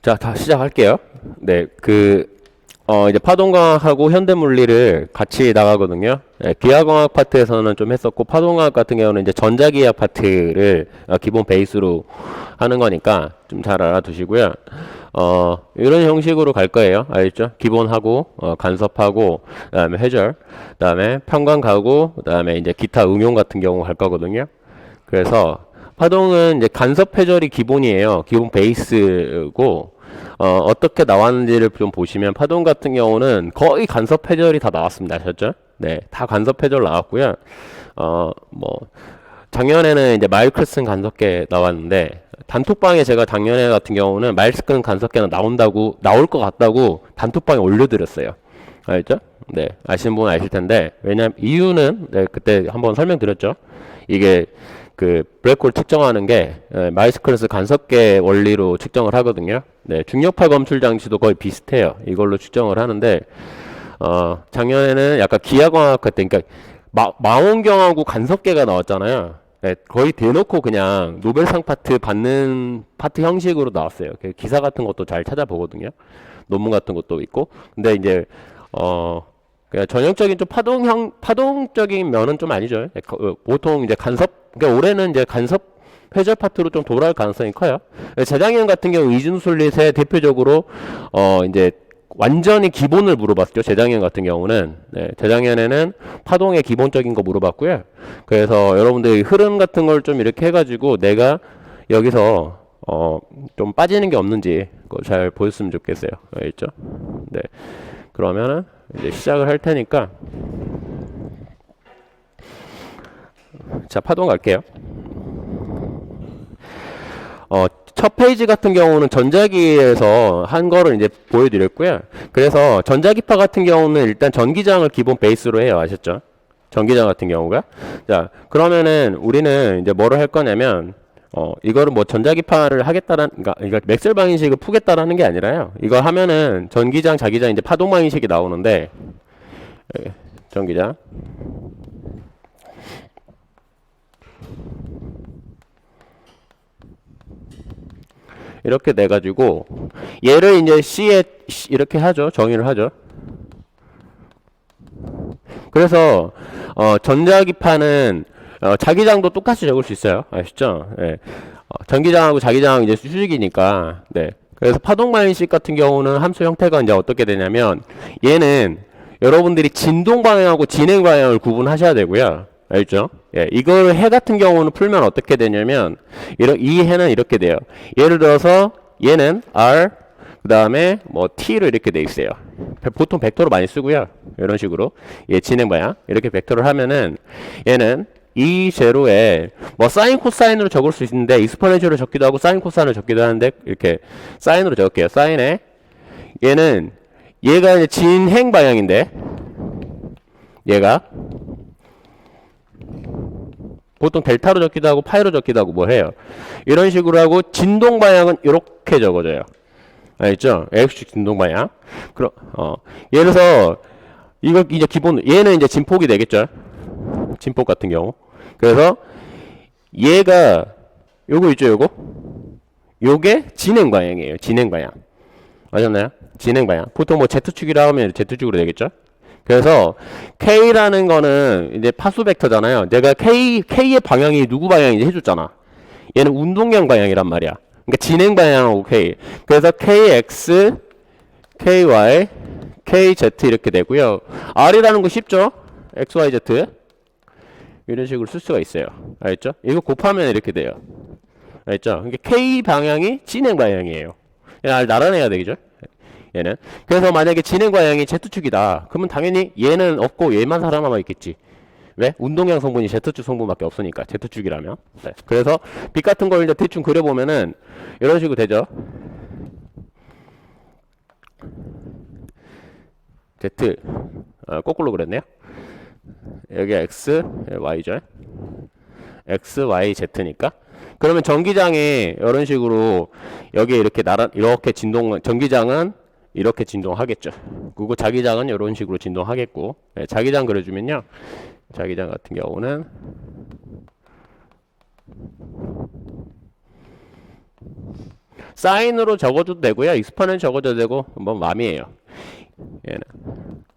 자, 다 시작할게요. 네, 이제 파동과학하고 현대물리를 같이 나가거든요. 네, 기하공학 파트에서는 좀 했었고, 파동과학 같은 경우는 이제 전자기하 파트를 기본 베이스로 하는 거니까 좀 잘 알아두시고요. 이런 형식으로 갈 거예요. 알겠죠? 기본하고, 간섭하고, 그 다음에 해절, 그 다음에 평관 가고, 그 다음에 이제 기타 응용 같은 경우 갈 거거든요. 그래서 파동은 이제 간섭 회절이 기본이에요. 기본 베이스고 어떻게 나왔는지를 좀 보시면 파동 같은 경우는 거의 간섭 회절이 다 나왔습니다. 아셨죠? 네, 다 간섭 회절 나왔고요. 뭐 작년에는 이제 마일클슨 간섭계 나왔는데 단톡방에 제가 작년에 같은 경우는 마일클슨 간섭계는 나올 것 같다고 단톡방에 올려드렸어요. 알죠? 네, 아시는 분은 아실 텐데 왜냐면 이유는 네, 그때 한번 설명드렸죠. 이게 블랙홀 측정하는 게 마이스클래스 간섭계 원리로 측정을 하거든요. 네, 중력파 검출 장치도 거의 비슷해요. 이걸로 측정을 하는데 작년에는 약간 기하광학 같은 그러니까 망원경하고 간섭계가 나왔잖아요. 네, 거의 대놓고 그냥 노벨상 파트 받는 파트 형식으로 나왔어요. 기사 같은 것도 잘 찾아보거든요. 논문 같은 것도 있고. 근데 이제 그냥 전형적인 좀 파동적인 면은 좀 아니죠. 보통 이제 그러니까 올해는 이제 간섭 회절 파트로 좀 돌아올 가능성이 커요. 재작년 같은 경우 이준솔릿의 대표적으로 이제 완전히 기본을 물어봤죠. 재작년 같은 경우는 네, 재작년에는 파동의 기본적인 거 물어봤고요. 그래서 여러분들이 흐름 같은 걸 좀 이렇게 해가지고 내가 여기서 좀 빠지는 게 없는지 그거 잘 보였으면 좋겠어요. 알겠죠? 네. 그러면은 이제 시작을 할 테니까 자 파동 갈게요. 첫 페이지 같은 경우는 전자기에서 한 거를 이제 보여드렸고요. 그래서 전자기파 같은 경우는 일단 전기장을 기본 베이스로 해요. 아셨죠? 전기장 같은 경우가. 자, 그러면은 우리는 이제 뭐를 할 거냐면, 이거를 뭐 전자기파를 그러니까 맥스웰 방정식을 푸겠다라는 게 아니라요. 이거 하면은 전기장, 자기장 이제 파동 방정식이 나오는데, 전기장. 이렇게 돼가지고 얘를 이제 C에 이렇게 하죠. 정의를 하죠. 그래서 전자기파는 자기장도 똑같이 적을 수 있어요. 아시죠? 예. 전기장하고 자기장 이제 수직이니까. 네. 그래서 파동 방정식 같은 경우는 함수 형태가 이제 어떻게 되냐면 얘는 여러분들이 진동 방향하고 진행 방향을 구분하셔야 되고요. 알죠? 예, 이걸 해 같은 경우는 풀면 어떻게 되냐면 이 해는 이렇게 돼요. 예를 들어서 얘는 R 그 다음에 뭐 T로 이렇게 돼 있어요. 보통 벡터로 많이 쓰고요. 이런 식으로 예, 진행 방향 이렇게 벡터를 하면은 얘는 이 제로에 뭐 사인 코사인으로 적을 수 있는데 익스포넨셜로 적기도 하고 사인 코사인으로 적기도 하는데 이렇게 사인으로 적을게요. 사인에 얘가 이제 진행 방향인데 얘가 보통 델타로 적기도 하고 파이로 적기도 하고 뭐 해요. 이런 식으로 하고 진동 방향은 이렇게 적어져요. 알겠죠? X축 진동 방향. 예를 들어서 이거 이제 기본 얘는 이제 진폭이 되겠죠. 진폭 같은 경우. 그래서 얘가 요거 있죠, 요게 진행 방향이에요. 진행 방향. 맞았나요? 진행 방향. 보통 뭐 Z축이라 하면 Z축으로 되겠죠? 그래서 K라는 거는 이제 파수 벡터잖아요. 내가 K의 방향이 누구 방향인지 해줬잖아. 얘는 운동량 방향이란 말이야. 그러니까 진행 방향하고 K. 그래서 KX, KY, KZ 이렇게 되고요. R이라는 거 쉽죠? XYZ. 이런 식으로 쓸 수가 있어요. 알겠죠? 이거 곱하면 이렇게 돼요. 알겠죠? 그러니까 K 방향이 진행 방향이에요. R 나눠내야 되겠죠? 얘는. 그래서 만약에 진행 방향이 Z축이다. 그러면 당연히 얘는 없고 얘만 살아남아 있겠지. 왜? 운동량 성분이 Z축 성분밖에 없으니까. Z축이라면. 네. 그래서 빛 같은 걸 이제 대충 그려보면은 이런 식으로 되죠. Z. 거꾸로 그랬네요. 여기 X, Y죠. X, Y, Z니까. 그러면 전기장에 이런 식으로 여기 이렇게 전기장은 이렇게 진동하겠죠. 그리고 자기장은 이런 식으로 진동하겠고, 네, 자기장 그려주면요. 자기장 같은 경우는 사인으로 적어줘도 되고요. 익스파는 적어줘도 되고 뭐 맘이에요. 얘는.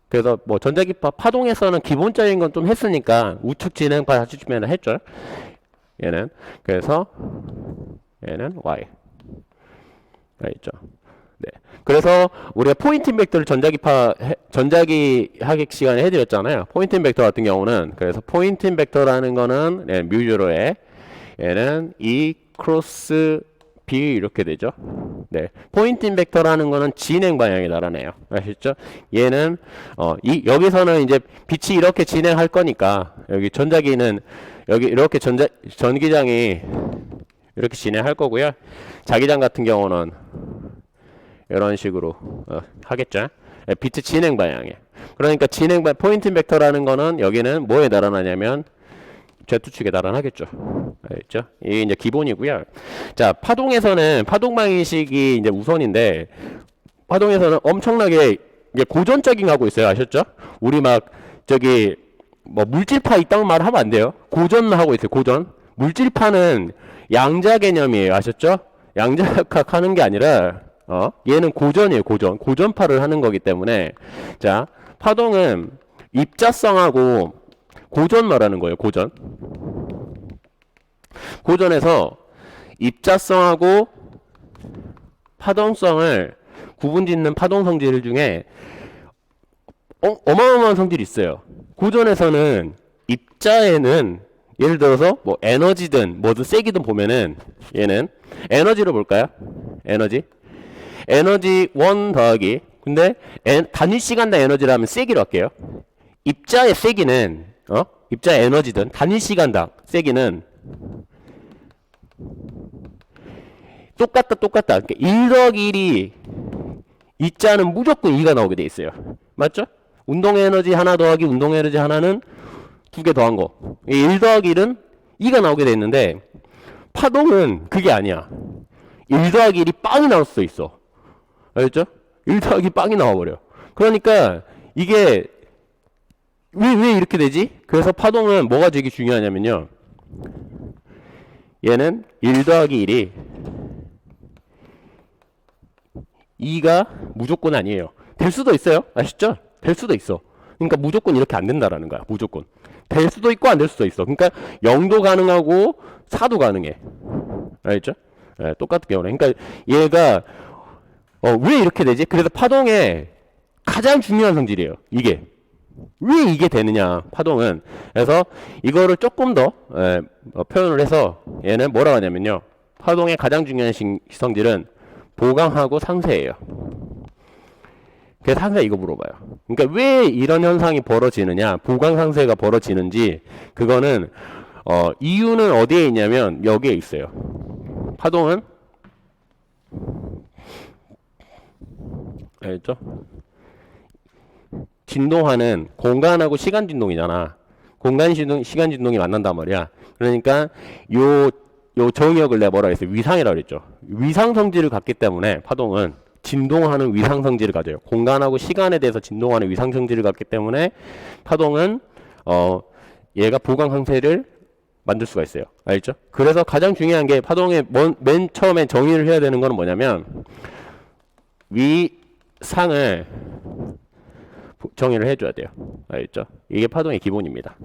그래서 뭐 전자기파 파동에서는 기본적인 건 좀 했으니까 우측 진행파 해주면 했죠. 얘는. 그래서 얘는 y. 있죠. 네. 그래서 우리가 포인팅 벡터를 전자기 하객 시간에 해드렸잖아요. 포인팅 벡터 같은 경우는 그래서 포인팅 벡터라는 거는 뮤0에 얘는 E 크로스 B 이렇게 되죠. 네. 포인팅 벡터라는 거는 진행 방향에 달하네요. 아시죠? 얘는 여기서는 이제 빛이 이렇게 진행할 거니까 여기 전자기는 여기 이렇게 전기장이 이렇게 진행할 거고요. 자기장 같은 경우는 이런 식으로 하겠죠. 빛의 진행 방향에. 그러니까 포인팅 벡터라는 거는 여기는 뭐에 달아나냐면 Z축에 달아나겠죠. 알겠죠? 이게 이제 기본이고요. 자, 파동에서는 파동 방식이 이제 우선인데 파동에서는 엄청나게 이제 고전적인 거 하고 있어요. 아셨죠? 우리 막 저기 뭐 물질파 이딴 말 하면 안 돼요. 고전 하고 있어요. 고전. 물질파는 양자 개념이에요. 아셨죠? 양자역학 하는 게 아니라 얘는 고전이에요. 고전파를 하는 거기 때문에 자, 파동은 입자성하고 고전 말하는 거예요. 고전에서 입자성하고 파동성을 구분짓는 파동 성질 중에 어마어마한 성질이 있어요. 고전에서는 입자에는 예를 들어서 뭐 에너지든 뭐든 세기든 보면은 얘는 에너지로 볼까요? 에너지 1 더하기 근데 단위 시간당 에너지라면 세기로 할게요. 입자의 세기는 입자 에너지든 단위 시간당 세기는 똑같다. 그러니까 1 더하기 1이 입자는 무조건 2가 나오게 돼 있어요. 맞죠? 운동 에너지 하나 더하기 운동 에너지 하나는 2개 더한 거. 1 더하기 1은 2가 나오게 돼 있는데 파동은 그게 아니야. 1 더하기 1이 빵이 나올 수도 있어. 알겠죠? 1 더하기 빵이 나와버려. 그러니까 이게 왜 이렇게 되지? 그래서 파동은 뭐가 되게 중요하냐면요. 얘는 1 더하기 1이 2가 무조건 아니에요. 될 수도 있어요. 아시죠? 될 수도 있어. 그러니까 무조건 이렇게 안 된다라는 거야. 무조건. 될 수도 있고 안 될 수도 있어. 그러니까 0도 가능하고 4도 가능해. 알겠죠? 네, 똑같은 경우는. 그러니까 얘가 왜 이렇게 되지? 그래서 파동의 가장 중요한 성질이에요. 이게. 왜 이게 되느냐? 파동은. 그래서 이거를 조금 더 표현을 해서 얘는 뭐라고 하냐면요. 파동의 가장 중요한 성질은 보강하고 상쇄예요. 그래서 항상 이거 물어봐요. 그러니까 왜 이런 현상이 벌어지느냐, 보강 상쇄가 벌어지는지 그거는 이유는 어디에 있냐면 여기에 있어요. 파동은 알겠죠? 진동하는 공간하고 시간 진동이잖아. 공간 진동, 시간 진동이 만난단 말이야. 그러니까 요 정의역을 내가 뭐라 했어요? 위상이라고 그랬죠. 위상 성질을 갖기 때문에 파동은 진동하는 위상 성질을 가져요. 공간하고 시간에 대해서 진동하는 위상 성질을 갖기 때문에 파동은 얘가 보강 상태를 만들 수가 있어요. 알죠? 그래서 가장 중요한 게 파동의 맨 처음에 정의를 해야 되는 거는 뭐냐면 위상을 정의를 해줘야 돼요. 알겠죠? 이게 파동의 기본입니다.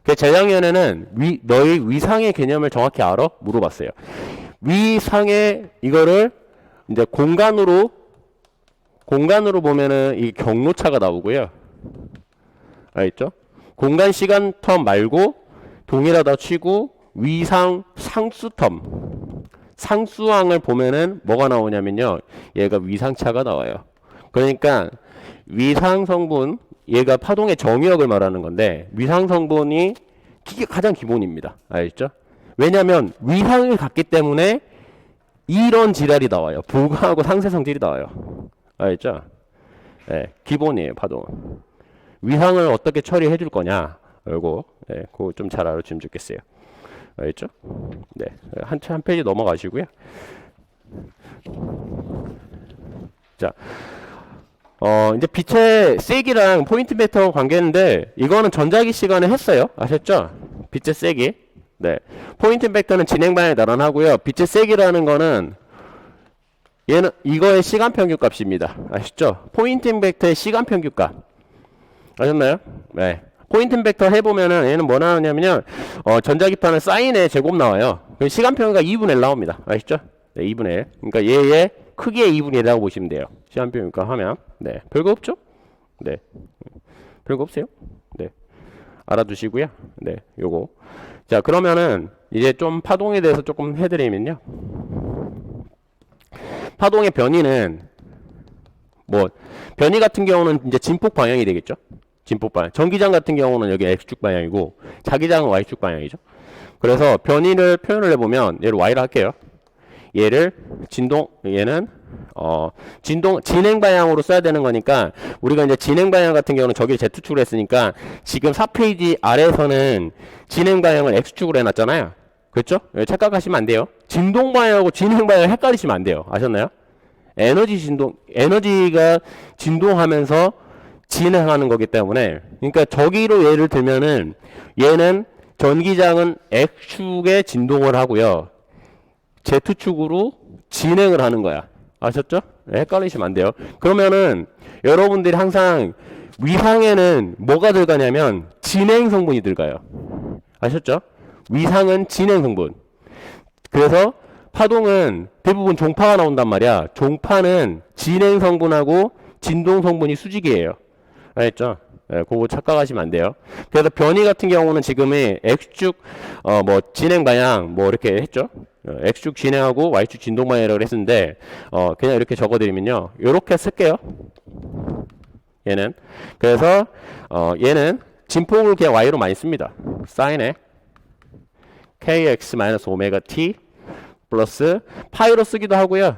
그 재작년에는 너희 위상의 개념을 정확히 알아? 물어봤어요. 위상의 이거를 이제 공간으로 보면은 이 경로차가 나오고요. 알겠죠? 공간 시간 텀 말고 동일하다 치고 위상 상수 텀 상수항을 보면은 뭐가 나오냐면요. 얘가 위상차가 나와요. 그러니까 위상 성분 얘가 파동의 정의역을 말하는 건데 위상 성분이 이게 가장 기본입니다. 알겠죠? 왜냐하면 위상을 갖기 때문에 이런 지랄이 나와요. 보강하고 상쇄 성질이 나와요. 알겠죠? 네, 기본이에요. 파동은. 위상을 어떻게 처리해 줄 거냐. 그리고 네, 그거 좀 잘 알아주시면 좋겠어요. 알겠죠? 네, 한 페이지 넘어가시고요. 자, 이제 빛의 세기랑 포인트 벡터 관계인데 이거는 전자기 시간에 했어요. 아셨죠? 빛의 세기. 네. 포인트 벡터는 진행 방향에 나란하고요. 빛의 세기라는 거는 얘는 이거의 시간 평균 값입니다. 아시죠? 포인팅 벡터의 시간 평균 값. 아셨나요? 네. 포인팅 벡터 해보면은 얘는 뭐 나오냐면요. 전자기판은 사인의 제곱 나와요. 그 시간 평균가 2분의 1 나옵니다. 아시죠? 네, 2분의 1. 그러니까 얘의 크기의 2분의 1이라고 보시면 돼요. 시간 평균가 하면. 네. 별거 없죠? 네. 별거 없어요? 네. 알아두시고요. 네. 요거. 자, 그러면은 이제 좀 파동에 대해서 조금 해드리면요. 파동의 변이는 뭐 변이 같은 경우는 이제 진폭 방향이 되겠죠. 진폭 방향. 전기장 같은 경우는 여기 X축 방향이고 자기장은 Y축 방향이죠. 그래서 변이를 표현을 해보면 얘를 Y로 할게요. 얘를 얘는 진행 방향으로 써야 되는 거니까 우리가 이제 진행 방향 같은 경우는 저기를 Z축으로 했으니까 지금 4페이지 아래에서는 진행 방향을 X축으로 해놨잖아요. 그렇죠? 착각하시면 안 돼요. 진동 방향하고 진행 방향 헷갈리시면 안 돼요. 아셨나요? 에너지가 진동하면서 진행하는 거기 때문에, 그러니까 저기로 예를 들면은 얘는 전기장은 X축에 진동을 하고요. Z축으로 진행을 하는 거야. 아셨죠? 네, 헷갈리시면 안 돼요. 그러면은 여러분들이 항상 위상에는 뭐가 들어가냐면 진행 성분이 들어가요. 아셨죠? 위상은 진행 성분. 그래서 파동은 대부분 종파가 나온단 말이야. 종파는 진행 성분하고 진동 성분이 수직이에요. 알겠죠? 네, 그거 착각하시면 안 돼요. 그래서 변이 같은 경우는 지금의 X축 뭐 진행 방향 뭐 이렇게 했죠. X축 진행하고 Y축 진동 방향이라고 했는데 그냥 이렇게 적어드리면요. 이렇게 쓸게요. 얘는 그래서 얘는 진폭을 그냥 Y로 많이 씁니다. 사인에 kx-오메가-t 플러스 파이로 쓰기도 하고요.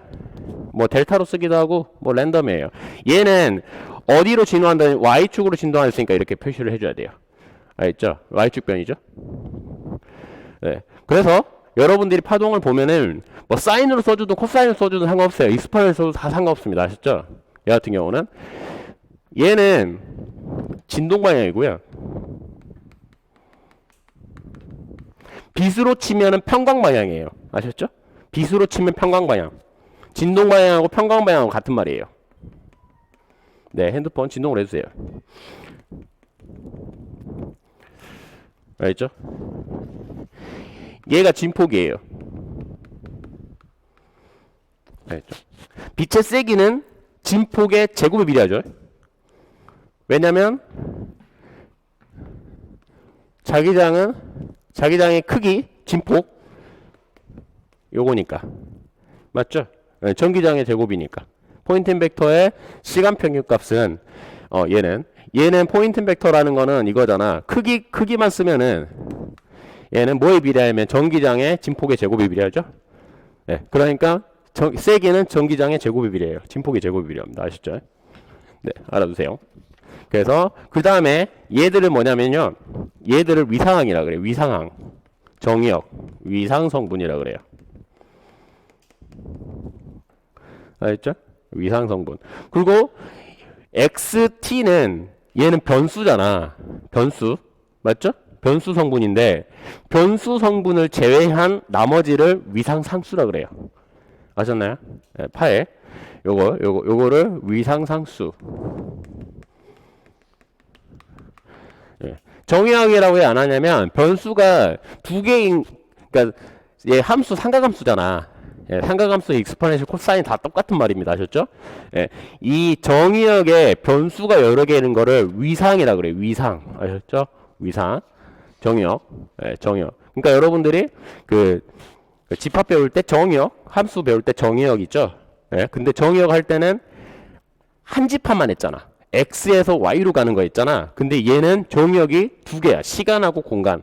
뭐 델타로 쓰기도 하고 뭐 랜덤이에요. 얘는 어디로 진화한다는 Y축으로 진동하니까 이렇게 표시를 해줘야 돼요. 알겠죠? Y축 변이죠. 네. 그래서 여러분들이 파동을 보면은 뭐 사인으로 써줘도 코사인으로 써줘도 상관없어요. 익스파인으로 써도 다 상관없습니다. 아셨죠? 얘 같은 경우는 얘는 진동 방향이고요. 빛으로 치면은 평광 방향이에요. 아셨죠? 빛으로 치면 평광 방향. 진동 방향하고 평광 방향하고 같은 말이에요. 네, 핸드폰 진동을 해주세요. 알겠죠? 얘가 진폭이에요. 알겠죠? 빛의 세기는 진폭의 제곱에 비례하죠. 왜냐면 자기장의 크기, 진폭 요거니까. 맞죠? 네, 전기장의 제곱이니까. 포인팅 벡터의 시간 평균 값은 얘는 포인팅 벡터라는 거는 이거잖아. 크기만 쓰면은 얘는 뭐에 비례하면 전기장의 진폭의 제곱에 비례하죠? 네, 그러니까 세기는 전기장의 제곱에 비례해요. 진폭의 제곱에 비례합니다. 아시죠? 네, 알아두세요. 그래서 그 다음에 얘들은 뭐냐면요. 얘들을 위상항이라 그래요. 위상항. 정의역. 위상 성분이라 그래요. 알겠죠? 위상 성분. 그리고 XT는 얘는 변수잖아. 변수. 맞죠? 변수 성분인데 변수 성분을 제외한 나머지를 위상 상수라 그래요. 아셨나요? 네, 파에 요거를 위상 상수. 예. 정의학이라고 왜 안 하냐면 변수가 두 개인 그러니까 얘 함수 삼각함수잖아. 예, 삼각함수의 익스포넨셜 코사인 다 똑같은 말입니다. 아셨죠? 예, 이 정의역에 변수가 여러 개인 거를 위상이라 그래요. 위상. 아셨죠? 위상. 정의역. 예, 정의역. 그러니까 여러분들이 그 집합 배울 때 정의역, 함수 배울 때 정의역 있죠? 예, 근데 정의역 할 때는 한 집합만 했잖아. X에서 Y로 가는 거 있잖아. 근데 얘는 정의역이 두 개야. 시간하고 공간.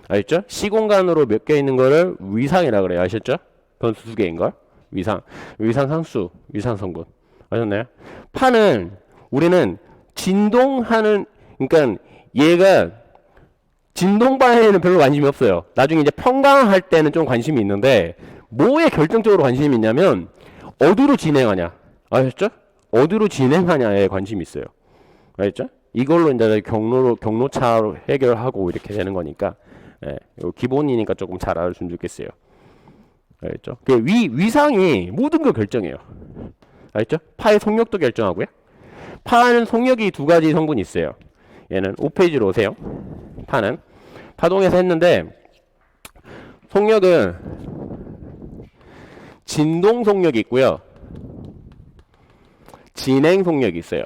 알겠죠? 시공간으로 몇 개 있는 거를 위상이라 그래요. 아셨죠? 변수 두 개인 걸. 위상 상수, 위상 성분. 아셨나요? 파는 우리는 진동하는 그러니까 얘가 진동 방향에는 별로 관심이 없어요. 나중에 이제 평강할 때는 좀 관심이 있는데 뭐에 결정적으로 관심이 있냐면 어디로 진행하냐. 아셨죠? 어디로 진행하냐에 관심이 있어요. 알겠죠? 이걸로 이제 경로차로 해결하고 이렇게 되는 거니까 예, 기본이니까 조금 잘 알아주면 좋겠어요. 알겠죠? 위상이 모든 걸 결정해요. 알죠? 파의 속력도 결정하고요. 파는 속력이 두 가지 성분이 있어요. 얘는 5페이지로 오세요. 파는 파동에서 했는데 속력은 진동 속력이 있고요. 진행 속력이 있어요.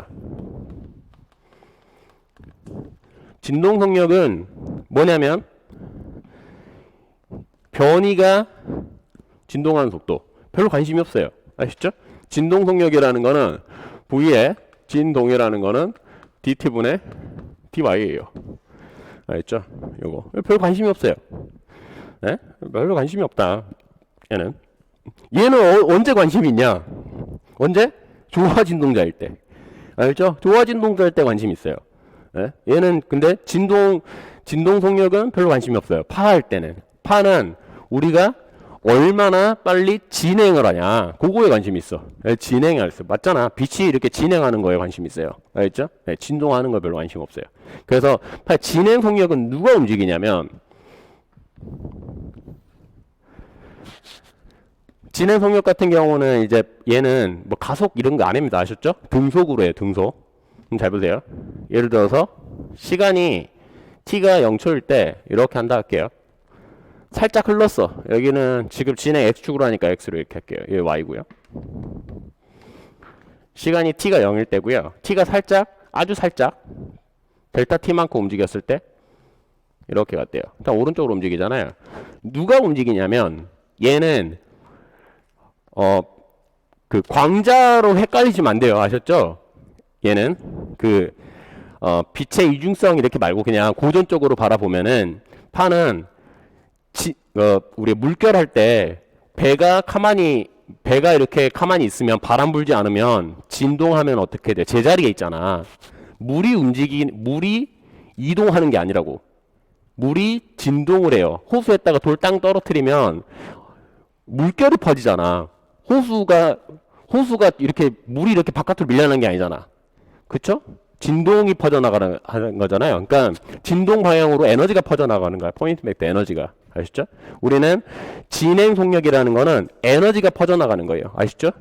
진동 속력은 뭐냐면 변이가 진동하는 속도. 별로 관심이 없어요. 아시죠? 진동 속력이라는 거는 V의 진동이라는 거는 dt분의 dy예요. 알겠죠? 요거 별 관심이 없어요. 네? 별로 관심이 없다. 얘는 언제 관심이 있냐? 언제? 조화 진동자일 때. 알죠? 조화 진동자일 때 관심이 있어요. 네? 얘는 근데 진동 속력은 별로 관심이 없어요. 파할 때는. 파는 우리가 얼마나 빨리 진행을 하냐, 그거에 관심이 있어. 네, 진행할 수 맞잖아. 빛이 이렇게 진행하는 거에 관심이 있어요. 알겠죠? 네, 진동하는 거 별로 관심 없어요. 그래서 진행 속력은 누가 움직이냐면 진행 속력 같은 경우는 이제 얘는 뭐 가속 이런 거 안 합니다. 아셨죠? 등속으로 해요. 등속. 잘 보세요. 예를 들어서 시간이 t가 0초일 때 이렇게 한다 할게요. 살짝 흘렀어. 여기는 지금 진행 x축으로 하니까 x로 이렇게 할게요. 여기 y고요. 시간이 t가 0일 때고요. t가 살짝, 아주 살짝 델타 t만큼 움직였을 때 이렇게 갔대요. 일단 오른쪽으로 움직이잖아요. 누가 움직이냐면 얘는 그 광자로 헷갈리시면 안 돼요. 아셨죠? 얘는 빛의 이중성 이렇게 말고 그냥 고전적으로 바라보면은 파는 우리 물결할 때 배가 이렇게 가만히 있으면 바람 불지 않으면 진동하면 어떻게 돼? 제자리에 있잖아. 물이 이동하는 게 아니라고. 물이 진동을 해요. 호수에다가 돌 땅 떨어뜨리면 물결이 퍼지잖아. 호수가 이렇게 물이 이렇게 바깥으로 밀려나는 게 아니잖아. 그쵸? 진동이 퍼져나가는 거잖아요. 그러니까 진동 방향으로 에너지가 퍼져나가는 거야. 포인트 벡터 에너지가. 아시죠? 우리는 진행 속력이라는 거는 에너지가 퍼져나가는 거예요. 아시죠?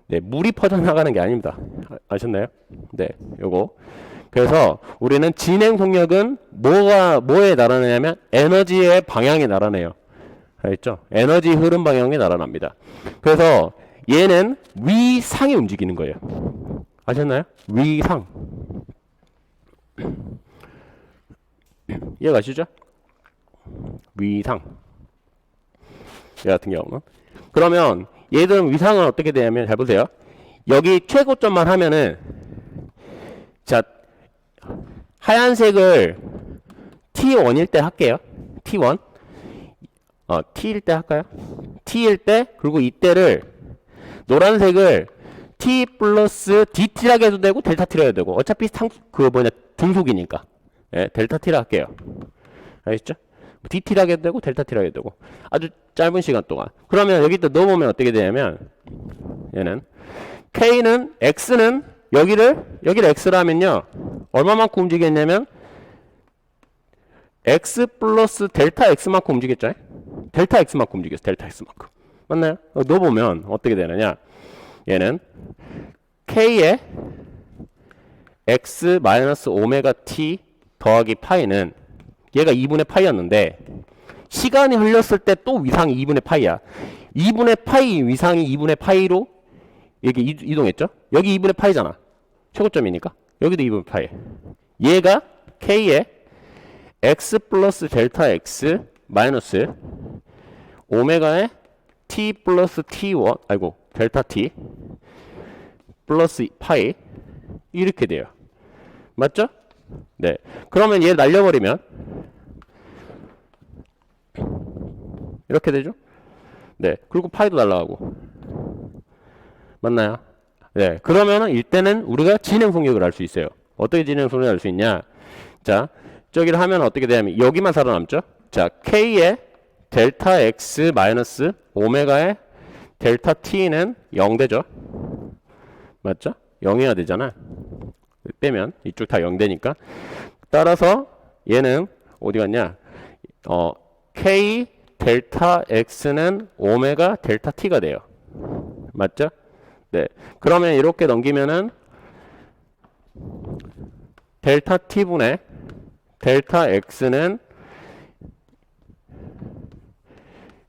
네, 물이 퍼져나가는 게 아닙니다. 아셨나요? 네, 요거. 그래서 우리는 진행 속력은 뭐에 나타나냐면 에너지의 방향에 나타나요. 알겠죠? 에너지 흐름 방향에 나타납니다. 그래서 얘는 위상이 움직이는 거예요. 아셨나요? 위상. 이해가시죠? 위상. 얘 같은 경우는. 그러면 얘들은 위상은 어떻게 되냐면 잘 보세요. 여기 최고점만 하면은 자 하얀색을 T1일 때 할게요. T1. T일 때 할까요? T일 때 그리고 이때를 노란색을 T 플러스 DT라고 해도 되고 델타 T라 해도 되고 어차피 등속이니까 예, 델타 T라 할게요. 알겠죠? DT라고 해도 되고 델타 T라 해도 되고 아주 짧은 시간 동안. 그러면 여기다 넣어보면 어떻게 되냐면 얘는 K는 X는 여기를 X라 하면요 얼마만큼 움직였냐면 X 플러스 델타 X만큼 움직였죠? 델타 X만큼 움직였어. 델타 X만큼. 맞나요? 넣어보면 어떻게 되느냐 얘는 K의 X 마이너스 오메가 T 더하기 파이는 얘가 2분의 파이였는데 시간이 흘렸을 때 또 위상이 2분의 파이야. 2분의 파이 위상이 2분의 파이로 이렇게 이동했죠? 여기 2분의 파이잖아. 최고점이니까. 여기도 2분의 파이. 얘가 K의 X 플러스 델타 X 마이너스 오메가의 T 플러스 T1 아이고 델타 T 플러스 파이 이렇게 돼요. 맞죠? 네. 그러면 얘 날려버리면 이렇게 되죠? 네. 그리고 파이도 날라가고 맞나요? 네. 그러면은 이때는 우리가 진행 속력을 알 수 있어요. 어떻게 진행 속력을 알 수 있냐? 자, 저기를 하면 어떻게 되냐면 여기만 살아남죠? 자, K의 델타 X 마이너스 오메가의 델타 T는 0 되죠? 맞죠? 0이어야 되잖아. 빼면 이쪽 다 0 되니까. 따라서 얘는 어디 갔냐? K 델타 X는 오메가 델타 T가 돼요. 맞죠? 네. 그러면 이렇게 넘기면은 델타 t분의 델타 x는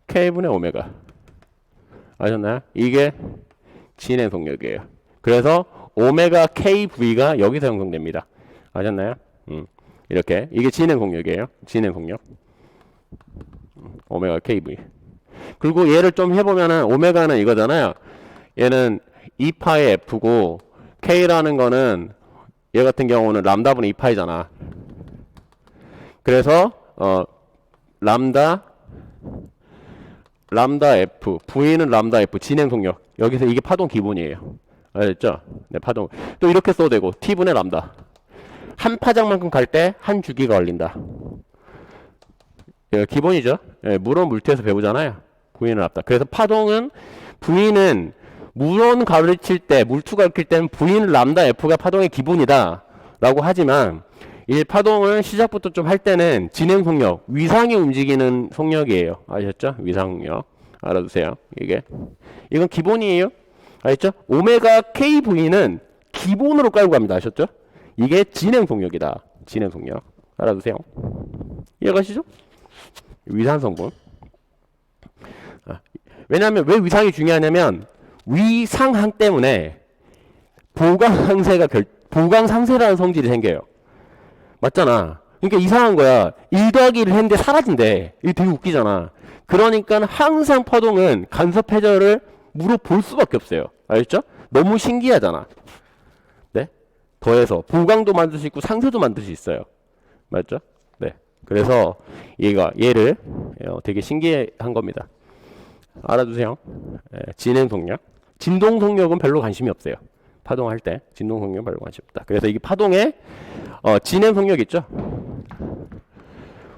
k분의 오메가. 아셨나요? 이게 진행 속력이에요. 그래서 오메가 kv가 여기서 형성됩니다. 아셨나요? 이렇게 이게 진행 속력이에요. 진행 속력. 오메가 kv. 그리고 얘를 좀 해보면은 오메가는 이거잖아요. 얘는 2파의 f고 k라는 거는 얘 같은 경우는 람다분의 2파이잖아. 그래서 람다 f v는 람다 f 진행 속력. 여기서 이게 파동 기본이에요. 알겠죠? 네, 파동. 또 이렇게 써도 되고 t분의 람다. 한 파장만큼 갈 때 한 주기가 걸린다. 예, 기본이죠. 예, 물원 물체에서 배우잖아요. V는 람다. 그래서 파동은 V는 물원 가르칠 때, 물투 가르칠 때는 V는 람다 F가 파동의 기본이다 라고 하지만 이 파동을 시작부터 좀 할 때는 진행 속력, 위상이 움직이는 속력이에요. 아셨죠? 위상 속력. 알아두세요. 이건 기본이에요. 알겠죠? 오메가 KV는 기본으로 깔고 갑니다. 아셨죠? 이게 진행 속력이다. 진행 속력. 알아두세요. 이해가시죠? 위상 성분. 왜냐하면 왜 위상이 중요하냐면 위상항 때문에 보강상세라는 성질이 생겨요. 맞잖아. 그러니까 이상한 거야. 1 더하기 1을 했는데 사라진대. 이게 되게 웃기잖아. 그러니까 항상 파동은 간섭 회절을 물어볼 수밖에 없어요. 알겠죠? 너무 신기하잖아. 네? 더해서 보강도 만들 수 있고 상세도 만들 수 있어요. 맞죠? 네. 그래서 얘를 되게 신기한 겁니다. 알아두세요. 진행 속력. 진동 속력은 별로 관심이 없어요. 파동할 때 진동 속력은 별로 관심 없다. 그래서 이게 파동의 진행 속력 있죠?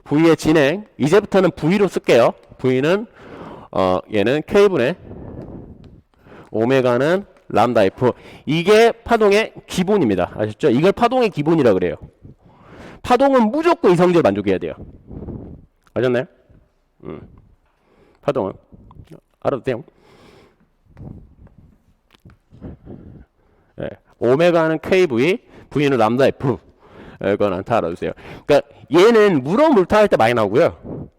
V의 진행. 이제부터는 V로 쓸게요. V는 얘는 K분의 오메가는 람다 F. 이게 파동의 기본입니다. 아셨죠? 이걸 파동의 기본이라 그래요. 파동은 무조건 이성질 만족해야 돼요. 아셨나요? 파동은 알아두세요. 네. 오메가는 KV, V는 람다 F. 이거는 다 알아두세요. 그러니까 얘는 물어 물타 할 때 많이 나오고요.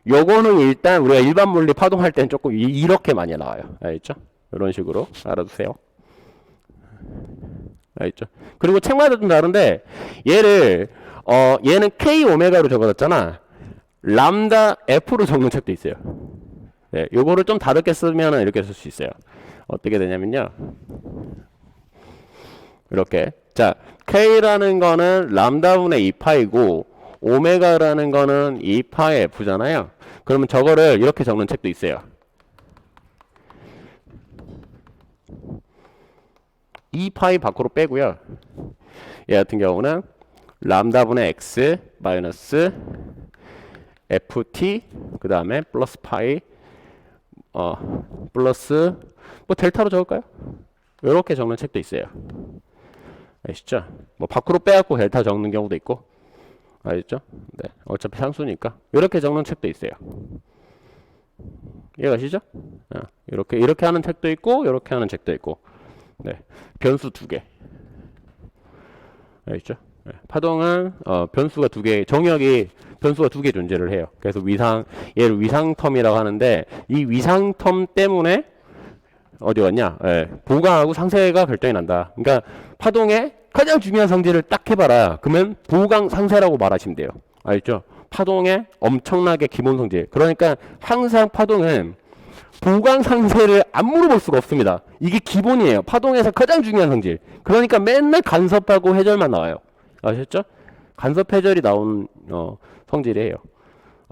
요거는 일단 우리가 일반 물리 파동할 때는 조금 이렇게 많이 나와요. 알겠죠? 이런 식으로 알아두세요. 알겠죠? 그리고 책마다 좀 다른데 얘는 K 오메가로 적어놨잖아. 람다 F로 적는 책도 있어요. 네, 요거를 좀 다르게 쓰면 이렇게 쓸 수 있어요. 어떻게 되냐면요. 이렇게. 자, K라는 거는 람다분의 2파이고 오메가라는 거는 2파의 F잖아요. 그러면 저거를 이렇게 적는 책도 있어요. 2파이 밖으로 빼고요. 얘 같은 경우는 람다분의 X 마이너스 FT 그 다음에 플러스 파이 플러스 뭐 델타로 적을까요? 이렇게 적는 책도 있어요. 아시죠? 뭐 밖으로 빼갖고 델타 적는 경우도 있고 알겠죠? 네, 어차피 상수니까 이렇게 적는 책도 있어요. 이해가시죠? 이렇게 하는 책도 있고 이렇게 하는 책도 있고 네, 변수 2개 알겠죠? 네, 파동은 변수가 2개 정역이 변수가 2개 존재를 해요. 그래서 얘를 위상텀이라고 하는데 이 위상텀 때문에 어디 갔냐? 예, 보강하고 상세가 결정이 난다. 그러니까 파동의 가장 중요한 성질을 딱 해봐라. 그러면 보강 상세라고 말하시면 돼요. 알죠? 파동의 엄청나게 기본 성질. 그러니까 항상 파동은 보강 상세를 안 물어볼 수가 없습니다. 이게 기본이에요. 파동에서 가장 중요한 성질. 그러니까 맨날 간섭하고 해절만 나와요. 아셨죠? 간섭 해절이 나온 성질이에요.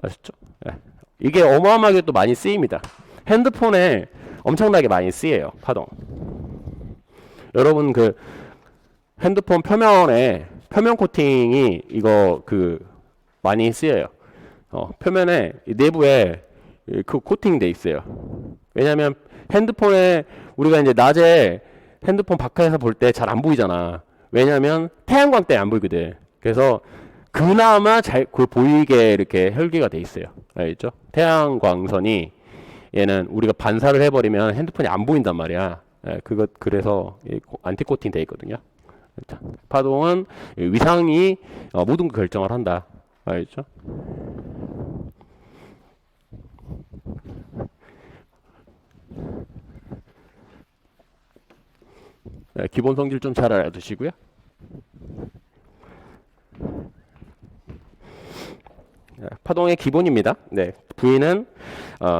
아셨죠? 예. 이게 어마어마하게 또 많이 쓰입니다. 핸드폰에 엄청나게 많이 쓰여요. 파동. 여러분 그 핸드폰 표면에 표면 코팅이 이거 많이 쓰여요. 표면에 내부에 그 코팅 돼 있어요. 왜냐면 핸드폰에 우리가 이제 낮에 핸드폰 바깥에서 볼 때 잘 안 보이잖아. 왜냐면 태양광 때문에 안 보이거든. 그래서 그나마 잘 보이게 이렇게 혈기가 돼 있어요. 알겠죠? 태양광선이 얘는 우리가 반사를 해버리면 핸드폰이 안 보인단 말이야. 그래서 안티코팅 돼 있거든요. 자, 파동은 위상이 모든 걸 결정을 한다. 알겠죠? 네, 기본 성질 좀 잘 알아두시고요. 파동의 기본입니다. 네, V는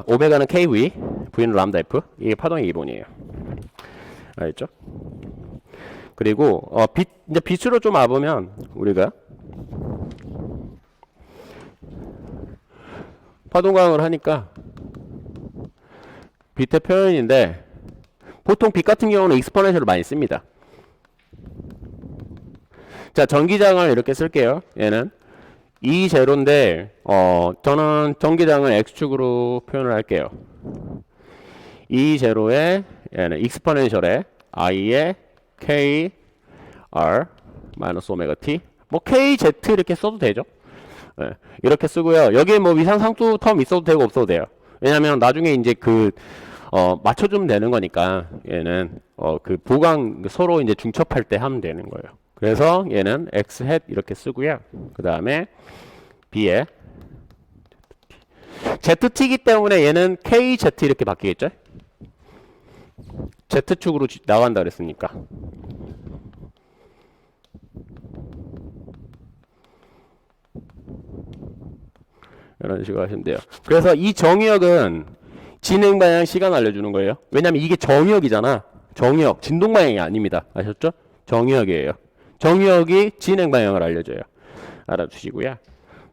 오메가는 KV, V는 람다 F. 이게 파동의 기본이에요. 알겠죠? 그리고 이제 빛으로 좀 와보면 우리가 파동강을 하니까 빛의 표현인데 보통 빛 같은 경우는 익스포넨셜을 많이 씁니다. 자, 전기장을 이렇게 쓸게요. 얘는 E0인데 저는 전기장을 X축으로 표현을 할게요. E0에 얘는 익스포넨셜에 I에 K R 마이너스 오메가 T 뭐 KZ 이렇게 써도 되죠. 네, 이렇게 쓰고요. 여기에 뭐 위상상수 텀 있어도 되고 없어도 돼요. 왜냐면 나중에 이제 맞춰주면 되는 거니까 얘는 그 보강 서로 이제 중첩할 때 하면 되는 거예요. 그래서 얘는 X 햇 이렇게 쓰고요. 그 다음에 B에 ZT이기 때문에 얘는 KZ 이렇게 바뀌겠죠? Z축으로 나간다 그랬으니까. 이런 식으로 하시면 돼요. 그래서 이 정의역은 진행 방향 시간 알려주는 거예요. 왜냐면 이게 정의역이잖아. 정의역, 진동 방향이 아닙니다. 아셨죠? 정의역이에요. 정의역이 진행 방향을 알려줘요. 알아두시고요.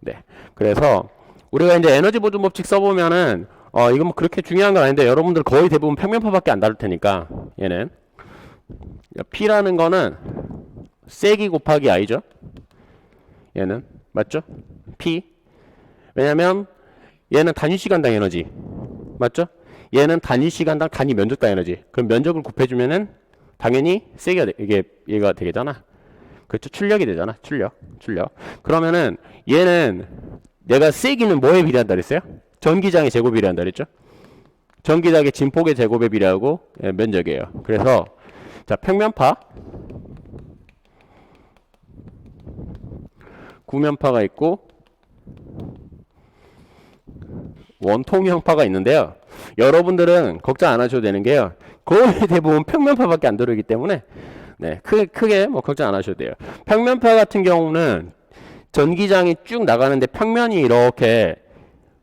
네. 그래서 우리가 이제 에너지 보존 법칙 써보면은 이건 뭐 그렇게 중요한 건 아닌데 여러분들 거의 대부분 평면파밖에 안 다룰 테니까 얘는 P라는 거는 세기 곱하기 I죠. 얘는 맞죠? P. 왜냐면 얘는 단위 시간당 에너지 맞죠? 얘는 단위 시간당 단위 면적당 에너지. 그럼 면적을 곱해주면은 당연히 세기가 얘가 되겠잖아. 그렇죠? 출력이 되잖아. 출력. 그러면은 얘는 내가 세기는 뭐에 비례한다 그랬어요? 전기장의 제곱에 비례한다 그랬죠? 전기장의 진폭의 제곱에 비례하고 면적이에요. 그래서 자, 평면파 구면파가 있고 원통형파가 있는데요. 여러분들은 걱정 안 하셔도 되는 게요. 거의 대부분 평면파밖에 안 들어오기 때문에 네, 크게 뭐 걱정 안 하셔도 돼요. 평면파 같은 경우는 전기장이 쭉 나가는데 평면이 이렇게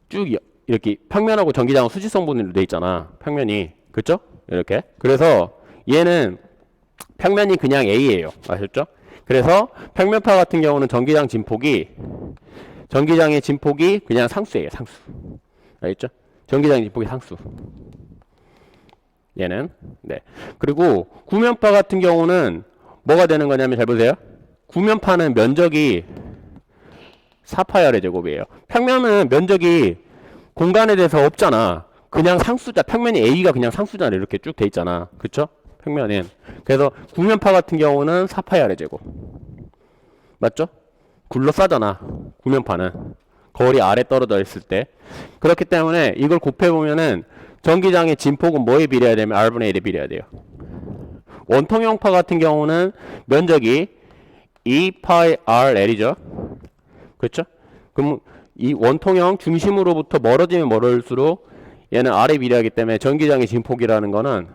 쭉 이렇게 평면하고 전기장은 수직성 분리로 돼 있잖아. 평면이. 그쵸? 이렇게. 그래서 얘는 평면이 그냥 A예요. 아셨죠? 그래서 평면파 같은 경우는 전기장의 진폭이 그냥 상수예요. 상수. 알겠죠? 전기장의 진폭이 상수. 얘는. 네. 그리고 구면파 같은 경우는 뭐가 되는 거냐면 잘 보세요. 구면파는 면적이 4파이R의 제곱이에요. 평면은 면적이 공간에 대해서 없잖아. 그냥 상수자, 평면이 A가 그냥 상수잖아. 이렇게 쭉 돼 있잖아. 그쵸? 평면은. 그래서 구면파 같은 경우는 4파이R의 제곱. 맞죠? 굴러싸잖아. 구면파는. 거리 아래 떨어져 있을 때. 그렇기 때문에 이걸 곱해보면은 전기장의 진폭은 뭐에 비례해야 되면 R분의 1에 비례해야 돼요. 원통형파 같은 경우는 면적이 2파이RL이죠. 그렇죠? 그럼 이 원통형 중심으로부터 멀어지면 멀을수록 얘는 R에 비례하기 때문에 전기장의 진폭이라는 거는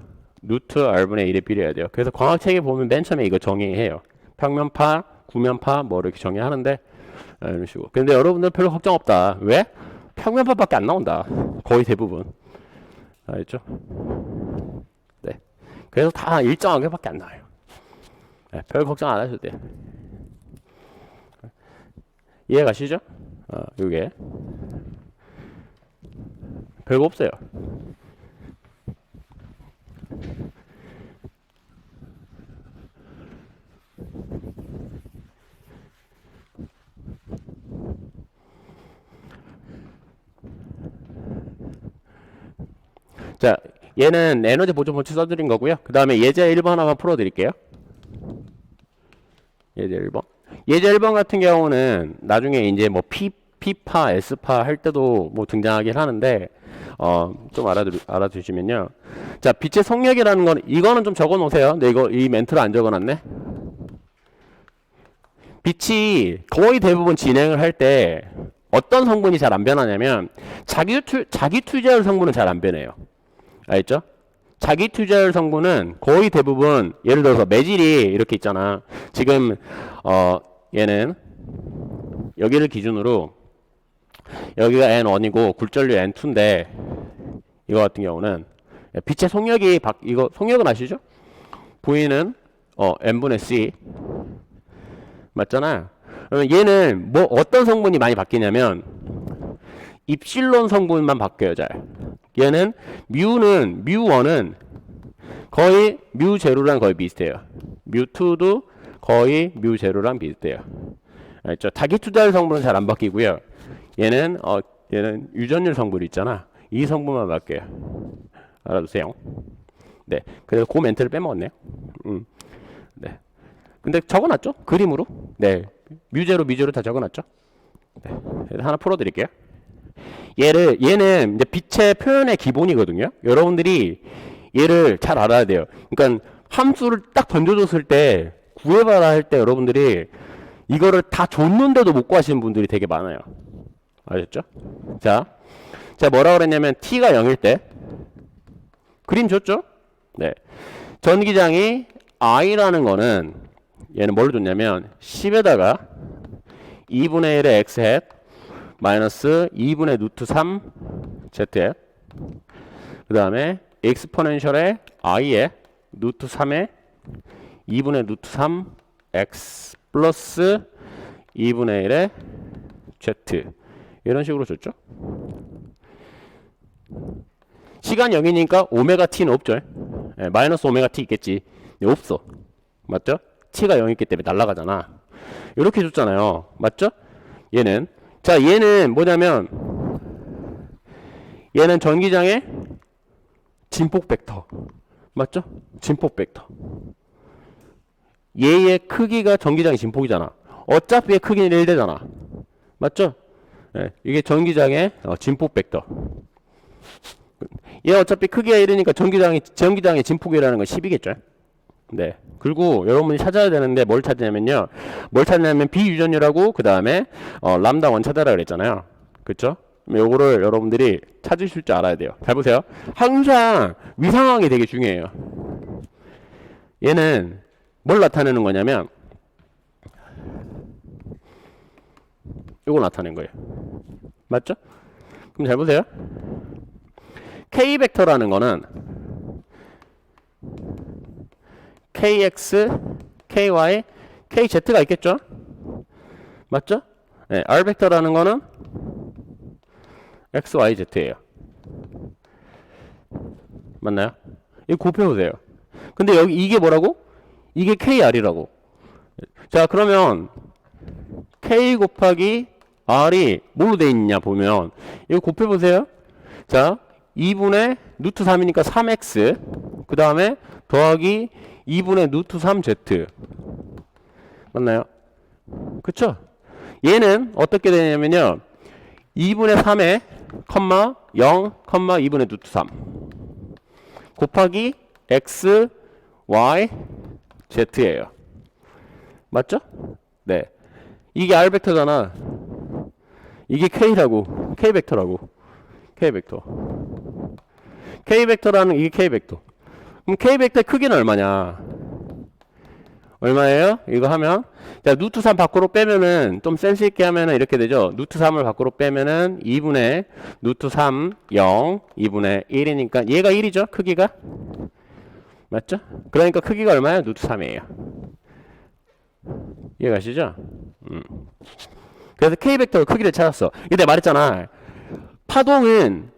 루트 R분의 1에 비례해야 돼요. 그래서 광학책에 보면 맨 처음에 이거 정의해요. 평면파, 구면파 뭐 이렇게 정의하는데 이런 식으로. 근데 여러분들 별로 걱정 없다. 왜? 평면파밖에 안 나온다. 거의 대부분. 알겠죠? 네. 그래서 다 일정하게밖에 안 나와요. 네, 별 걱정 안 하셔도 돼요. 이해 가시죠? 요게 별거 없어요. 자, 얘는 에너지 보존 법칙 써드린 거고요. 그 다음에 예제 1번 하나만 풀어드릴게요. 예제 1번. 예제 1번 같은 경우는 나중에 이제 뭐 P파, S파 할 때도 뭐 등장하긴 하는데, 좀 알아두시면요. 자, 빛의 속력이라는 건, 이거는 좀 적어 놓으세요. 근데 이 멘트를 안 적어 놨네? 빛이 거의 대부분 진행을 할 때, 어떤 성분이 잘 안 변하냐면, 자기 투자율 성분은 잘 안 변해요. 알겠죠? 자기 투자율 성분은 거의 대부분, 예를 들어서 매질이 이렇게 있잖아. 지금, 얘는, 여기를 기준으로, 여기가 N1이고 굴절류 N2인데 이거 같은 경우는 빛의 속력이 이거 속력은 아시죠? V는 N분의 C 맞잖아. 그러면 얘는 뭐 어떤 성분이 많이 바뀌냐면 입실론 성분만 바뀌어요. 잘. 얘는 뮤1은 거의 뮤0랑 거의 비슷해요. 뮤2도 거의 뮤0랑 비슷해요. 알죠? 자기 투자율 성분은 잘 안 바뀌고요. 얘는 유전율 성분 있잖아. 이 성분만 바뀌어요. 알아두세요. 네. 그래서 그 멘트를 빼먹었네요. 네. 근데 적어놨죠? 그림으로. 네. 뮤제로 다 적어놨죠? 네. 하나 풀어드릴게요. 얘는 이제 빛의 표현의 기본이거든요. 여러분들이 얘를 잘 알아야 돼요. 그러니까 함수를 딱 던져줬을 때 구해봐라 할 때 여러분들이 이거를 다 줬는데도 못 구하시는 분들이 되게 많아요. 아셨죠? 자 뭐라 그랬냐면 t가 0일 때 그림 줬죠? 네. 전기장이 I라는 거는 얘는 뭘로 줬냐면 10에다가 2분의 1의 x 햇 마이너스 2분의 루트 3 z 햇 그 다음에 엑스포넨셜의 i의 루트 3의 2분의 루트 3 x 플러스 2분의 1의 z 이런 식으로 줬죠. 시간 0이니까 오메가 t는 없죠. 마이너스 오메가 t 있겠지. 없어. 맞죠? t가 0이기 때문에 날아가잖아. 이렇게 줬잖아요. 맞죠? 얘는 뭐냐면 얘는 전기장의 진폭 벡터. 맞죠? 진폭 벡터. 얘의 크기가 전기장의 진폭이잖아. 어차피 크기는 1대잖아. 맞죠? 이게 전기장의 진폭 벡터. 얘 어차피 크기가 1이니까 전기장의 진폭이라는 건 10이겠죠? 네. 그리고 여러분이 찾아야 되는데 뭘 찾냐면요. 뭘 찾냐면 비유전율하고 그 다음에 람다 원 찾아라 그랬잖아요. 그쵸? 요거를 여러분들이 찾으실 줄 알아야 돼요. 잘 보세요. 항상 위상황이 되게 중요해요. 얘는 뭘 나타내는 거냐면 요거 나타낸 거예요. 맞죠? 그럼 잘 보세요. K 벡터라는 거는 KX, KY, KZ가 있겠죠? 맞죠? 네, R 벡터라는 거는 XYZ예요. 맞나요? 이거 곱해보세요. 근데 여기 이게 뭐라고? 이게 KR이라고. 자, 그러면 K 곱하기 R이 뭘로 돼 있냐 보면 이거 곱해보세요. 자, 2분의 루트 3이니까 3x 그 다음에 더하기 2분의 루트 3z 맞나요? 그쵸? 얘는 어떻게 되냐면요 2분의 3에 컴마 0 컴마 2분의 루트 3 곱하기 x y z예요. 맞죠? 네. 이게 r 벡터잖아. 이게 k라고. k 벡터라고. k 벡터. k 벡터라는 이게 k 벡터. 그럼 k 벡터의 크기는 얼마냐? 얼마예요? 이거 하면 자 루트 3 밖으로 빼면은 좀 센스 있게 하면은 이렇게 되죠. 루트 3을 밖으로 빼면은 2분의 루트 3 0 2분의 1이니까 얘가 1이죠. 크기가 맞죠? 그러니까 크기가 얼마야? 루트 3이에요. 이해가시죠? 그래서 k 벡터의 크기를 찾았어. 이때 말했잖아. 파동은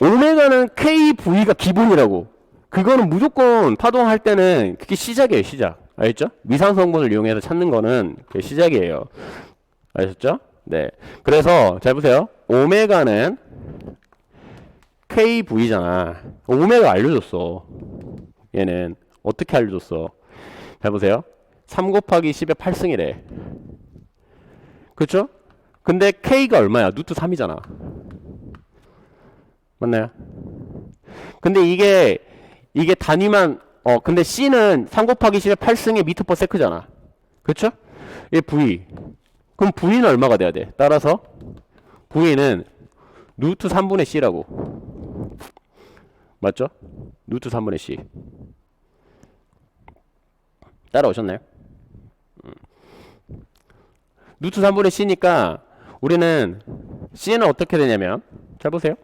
오메가는 KV가 기본이라고. 그거는 무조건 파동할 때는 그게 시작이에요. 시작. 알겠죠? 미상성분을 이용해서 찾는 거는 그게 시작이에요. 아셨죠? 네. 그래서 잘 보세요. 오메가는 KV잖아. 오메가 알려줬어. 얘는 어떻게 알려줬어? 잘 보세요. 3 곱하기 10의 8승이래. 그쵸? 근데 K가 얼마야? 루트 3이잖아. 맞나요? 근데 이게 단위만, 근데 C는 3 곱하기 10의 8승의 미터 퍼 세크잖아. 그쵸? 얘 V. 그럼 V는 얼마가 돼야 돼? 따라서 V는 루트 3분의 C라고. 맞죠? 루트 3분의 C. 따라오셨나요? 루트 3분의 C니까 우리는 C는 어떻게 되냐면, 잘 보세요.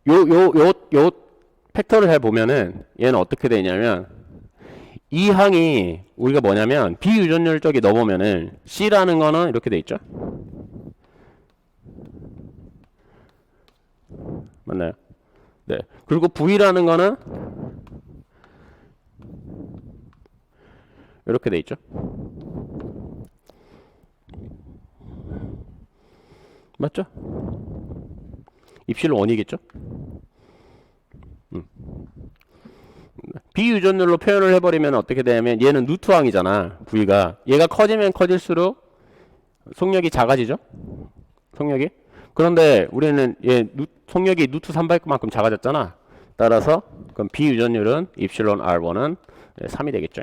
요 팩터를 잘 보면은 얘는 어떻게 되냐면, 이 항이 우리가 뭐냐면 비유전율 쪽에 넣어보면은 C라는 거는 이렇게 돼 있죠. 맞나요? 네. 그리고 V라는 거는 이렇게 돼 있죠. 맞죠? 입실로 원이겠죠? 비유전율로 표현을 해버리면 어떻게 되냐면 얘는 루트항이잖아. V가. 얘가 커지면 커질수록 속력이 작아지죠? 속력이? 그런데 우리는 속력이 루트 300만큼 작아졌잖아. 따라서 그럼 비유전율은 입실론 R1은 3이 되겠죠.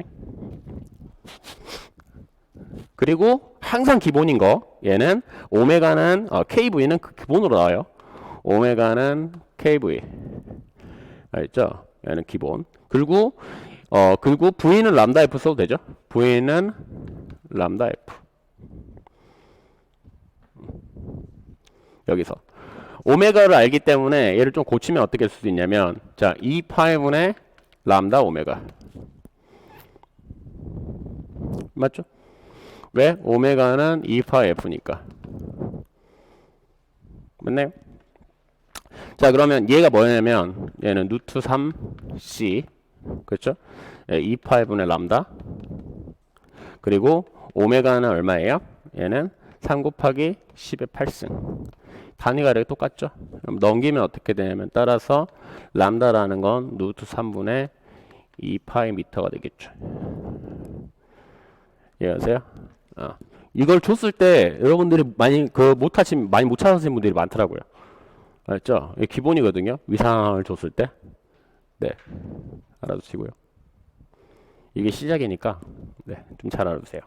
그리고 항상 기본인 거 얘는 오메가는 KV는 그 기본으로 나와요. 오메가는 KV. 알죠? 얘는 기본. 그리고 V는 람다 F 써도 되죠? V는 람다 F. 여기서 오메가를 알기 때문에 얘를 좀 고치면 어떻게 쓸 수 있냐면, 자, 2파이분의 람다 오메가. 맞죠? 왜? 오메가는 2파 F니까. 맞나요? 자, 그러면 얘가 뭐냐면 얘는 루트 3C. 그렇죠? 2파이분의 람다. 그리고 오메가는 얼마예요? 얘는 3 곱하기 10의 8승. 단위가 이렇게 똑같죠? 그럼 넘기면 어떻게 되냐면, 따라서 람다라는 건 루트 3분의 2파이 미터가 되겠죠. 이해하세요? 이걸 줬을 때 여러분들이 많이 못 찾으신 분들이 많더라고요. 알죠? 이게 기본이거든요. 위상을 줬을 때. 네. 알아두시고요. 이게 시작이니까 네, 좀 잘 알아두세요.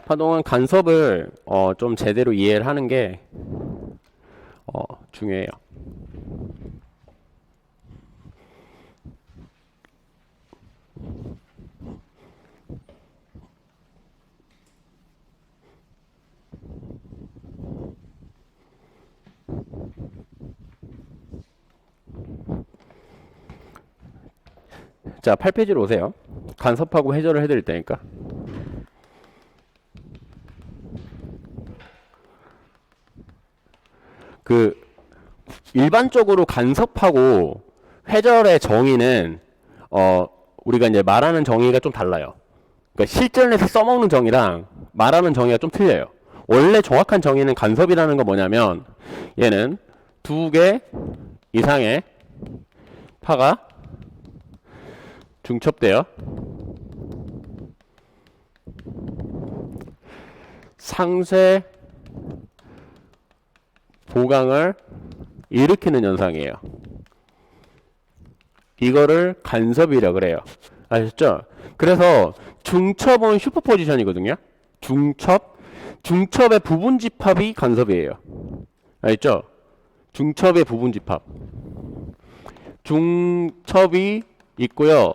파동은 간섭을 좀 제대로 이해를 하는 게 중요해요. 자, 8페이지로 오세요. 간섭하고 해결을 해드릴 테니까. 일반적으로 간섭하고 회절의 정의는 우리가 이제 말하는 정의가 좀 달라요. 그러니까 실전에서 써먹는 정의랑 말하는 정의가 좀 틀려요. 원래 정확한 정의는 간섭이라는 건 뭐냐면, 얘는 2개 이상의 파가 중첩되어 상쇄 보강을 일으키는 현상이에요. 이거를 간섭이라고 그래요. 아셨죠? 그래서 중첩은 슈퍼포지션이거든요. 중첩의 부분 집합이 간섭이에요. 알죠? 중첩의 부분 집합. 중첩이 있고요.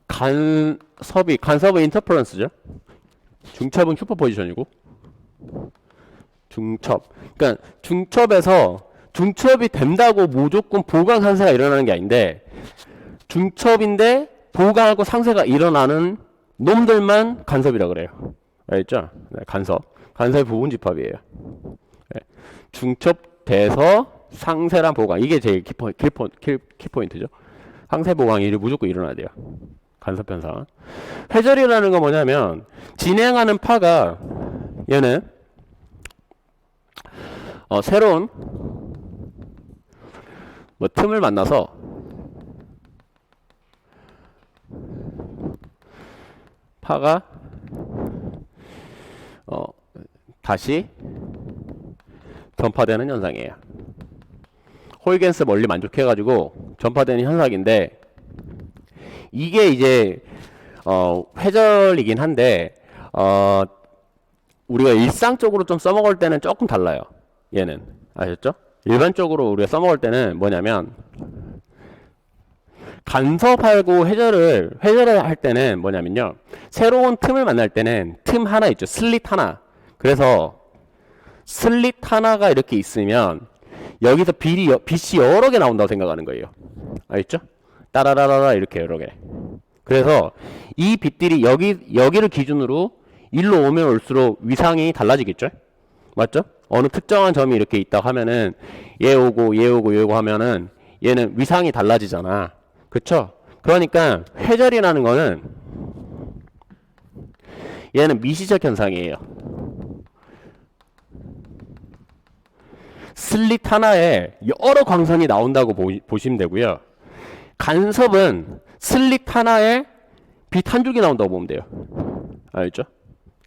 간섭은 인터퍼런스죠. 중첩은 슈퍼포지션이고. 그러니까 중첩이 된다고 무조건 보강 상쇄가 일어나는 게 아닌데, 중첩인데 보강하고 상쇄가 일어나는 놈들만 간섭이라고 그래요. 알겠죠? 네, 간섭의 부분 집합이에요. 네, 중첩돼서 상쇄랑 보강, 이게 제일 키포인트죠. 상쇄 보강이 무조건 일어나야 돼요. 간섭 현상. 회절이라는 건 뭐냐면, 진행하는 파가 얘는 새로운 뭐 틈을 만나서 파가 다시 전파되는 현상이에요. 호이겐스 원리 만족해가지고 전파되는 현상인데, 이게 이제 회절이긴 한데 우리가 일상적으로 좀 써먹을 때는 조금 달라요. 얘는 아셨죠? 일반적으로 우리가 써먹을 때는 뭐냐면, 간섭하고 회절을 할 때는 뭐냐면요, 새로운 틈을 만날 때는 틈 하나 있죠. 슬릿 하나. 그래서 슬릿 하나가 이렇게 있으면 여기서 빛이 여러 개 나온다고 생각하는 거예요. 알겠죠? 따라라라라 이렇게 여러 개. 그래서 이 빛들이 여기를 기준으로 일로 오면 올수록 위상이 달라지겠죠? 맞죠? 어느 특정한 점이 이렇게 있다고 하면은 얘 오고 얘 오고 얘 오고 하면은 얘는 위상이 달라지잖아. 그쵸? 그러니까 회절이라는 거는 얘는 미시적 현상이에요. 슬릿 하나에 여러 광선이 나온다고 보시면 되고요. 간섭은 슬릿 하나에 빛 한 줄기 나온다고 보면 돼요. 알죠?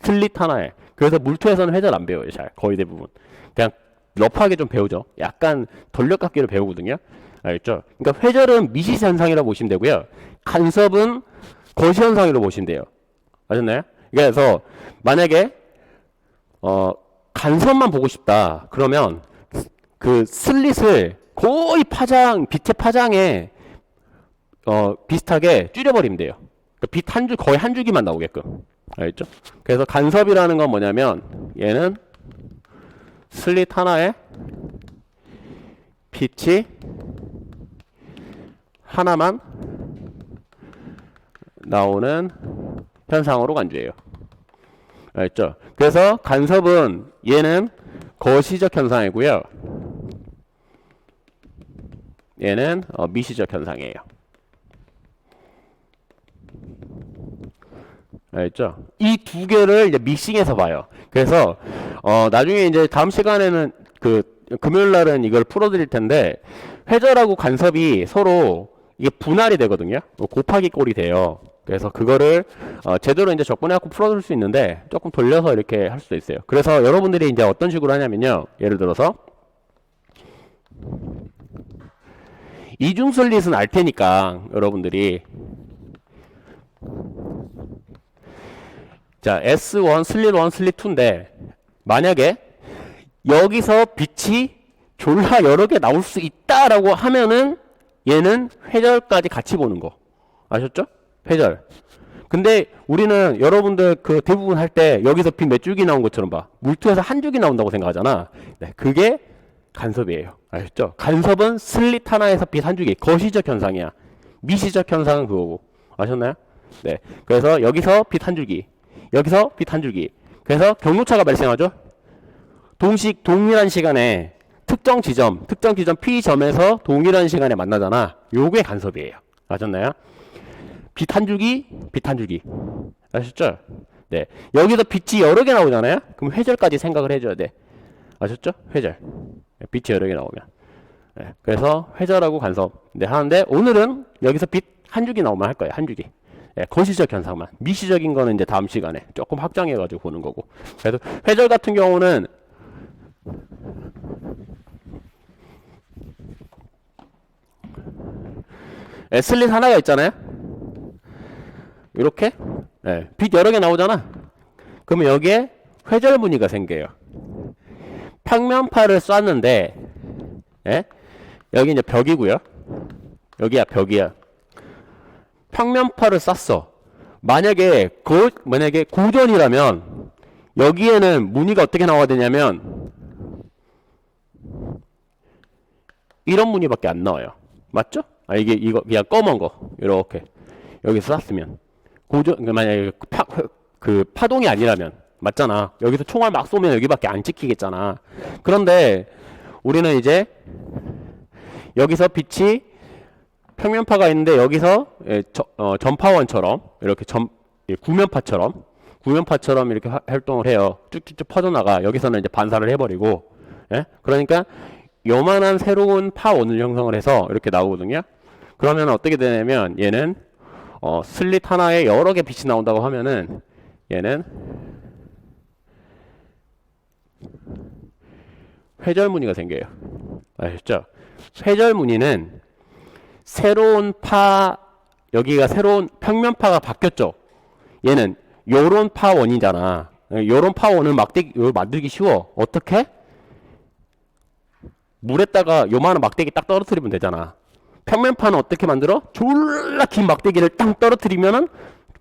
슬릿 하나에. 그래서 물투에서는 회절 안 배워요. 잘 거의 대부분 그냥 러프하게 좀 배우죠. 약간 돌려깎기로 배우거든요. 알죠? 그러니까 회절은 미시 현상이라고 보시면 되고요. 간섭은 거시 현상이라고 보시면 돼요. 아셨나요? 그래서 만약에 간섭만 보고 싶다 그러면 그 슬릿을 거의 빛의 파장에 비슷하게 줄여버리면 돼요. 빛 거의 한 줄기만 나오게끔. 알겠죠? 그래서 간섭이라는 건 뭐냐면, 얘는 슬릿 하나에 빛이 하나만 나오는 현상으로 간주해요. 알겠죠? 그래서 간섭은 얘는 거시적 현상이고요. 얘는 미시적 현상이에요. 알겠죠? 이 두 개를 이제 믹싱해서 봐요. 그래서 나중에 이제 다음 시간에는 금요일 날은 이걸 풀어드릴 텐데, 회절하고 간섭이 서로 이게 분할이 되거든요. 곱하기 꼴이 돼요. 그래서 그거를 제대로 이제 적분해갖고 풀어줄 수 있는데 조금 돌려서 이렇게 할 수도 있어요. 그래서 여러분들이 이제 어떤 식으로 하냐면요, 예를 들어서 이중슬릿은 알 테니까 여러분들이 자 S1 슬릿 1 슬릿 2인데, 만약에 여기서 빛이 졸라 여러 개 나올 수 있다라고 하면은 얘는 회절까지 같이 보는 거 아셨죠? 회절. 근데 우리는 여러분들 그 대부분 할 때 여기서 빛 몇 줄기 나온 것처럼 봐. 물투에서 한 줄기 나온다고 생각하잖아. 네, 그게 간섭이에요. 아셨죠? 간섭은 슬릿 하나에서 빛 한 줄기. 거시적 현상이야. 미시적 현상은 그거고. 아셨나요? 네. 그래서 여기서 빛 한 줄기. 여기서 빛 한 줄기. 그래서 경로차가 발생하죠. 동일한 시간에 특정 지점 P점에서 동일한 시간에 만나잖아. 요게 간섭이에요. 아셨나요? 빛 한 줄기, 빛 한 줄기. 아셨죠? 네. 여기서 빛이 여러 개 나오잖아요? 그럼 회절까지 생각을 해줘야 돼. 아셨죠? 회절. 빛이 여러 개 나오면. 네. 그래서 회절하고 간섭. 네, 하는데 오늘은 여기서 빛 한 줄기 나오면 할 거예요. 한 줄기. 네, 거시적 현상만. 미시적인 거는 이제 다음 시간에 조금 확장해가지고 보는 거고. 그래서 회절 같은 경우는 슬릿 하나가 있잖아요. 이렇게 빛 여러 개 나오잖아. 그러면 여기에 회절 무늬가 생겨요. 평면파를 쐈는데, 여기 이제 벽이고요. 여기야 벽이야. 평면파를 쐈어. 만약에 고전이라면 여기에는 무늬가 어떻게 나와야 되냐면 이런 무늬밖에 안 나와요. 맞죠? 이거 그냥 검은 거 이렇게 여기서 쐈으면 만약에 파동이 아니라면 맞잖아. 여기서 총알 막 쏘면 여기밖에 안 찍히겠잖아. 그런데 우리는 이제 여기서 빛이 평면파가 있는데 여기서 전파원처럼 이렇게 구면파처럼 이렇게 활동을 해요. 쭉쭉쭉 퍼져나가. 여기서는 이제 반사를 해버리고 예? 그러니까 요만한 새로운 파원을 형성을 해서 이렇게 나오거든요. 그러면 어떻게 되냐면 얘는 슬릿 하나에 여러 개 빛이 나온다고 하면은 얘는 회절 무늬가 생겨요. 아셨죠? 회절 무늬는 새로운 파, 여기가 새로운 평면파가 바뀌었죠. 얘는 요런 파원이잖아. 요런 파원을 만들기 쉬워. 어떻게? 물에다가 요만한 막대기 딱 떨어뜨리면 되잖아. 평면파는 어떻게 만들어? 졸라 긴 막대기를 딱 떨어뜨리면은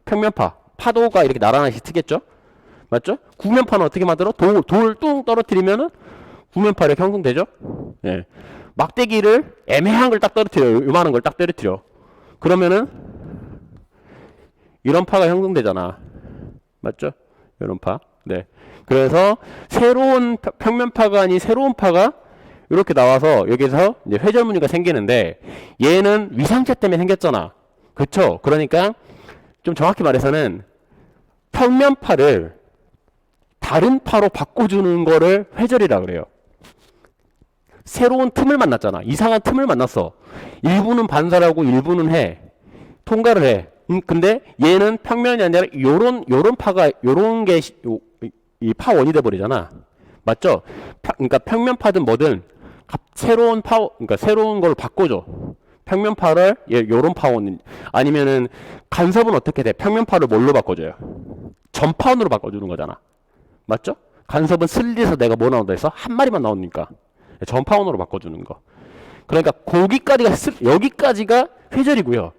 평면파, 파도가 이렇게 나란하게 트겠죠? 맞죠? 구면파는 어떻게 만들어? 돌 뚱 떨어뜨리면은 구면파 이렇게 형성되죠? 예. 막대기를 애매한 걸 딱 떨어뜨려. 요만한 걸 딱 떨어뜨려. 그러면은 이런 파가 형성되잖아. 맞죠? 이런 파. 네. 그래서 새로운 평면파가 아닌 새로운 파가 이렇게 나와서 여기서 이제 회절 무늬가 생기는데 얘는 위상체 때문에 생겼잖아. 그쵸? 그러니까 좀 정확히 말해서는 평면파를 다른 파로 바꿔주는 거를 회절이라 그래요. 새로운 틈을 만났잖아. 이상한 틈을 만났어. 일부는 반사하고 일부는 해. 통과를 해. 근데 얘는 평면이 아니라 요런 파가 요런 게 이 파원이 돼 버리잖아. 맞죠? 그러니까 평면파든 뭐든 새로운 그러니까 새로운 걸 바꿔줘. 평면파를 요런 파원 아니면은 간섭은 어떻게 돼? 평면파를 뭘로 바꿔줘요? 전파원으로 바꿔주는 거잖아. 맞죠? 간섭은 슬릿에서 내가 뭐 나온다 해서 한 마리만 나오니까 전파원으로 바꿔주는 거. 그러니까 여기까지가 회절이고요.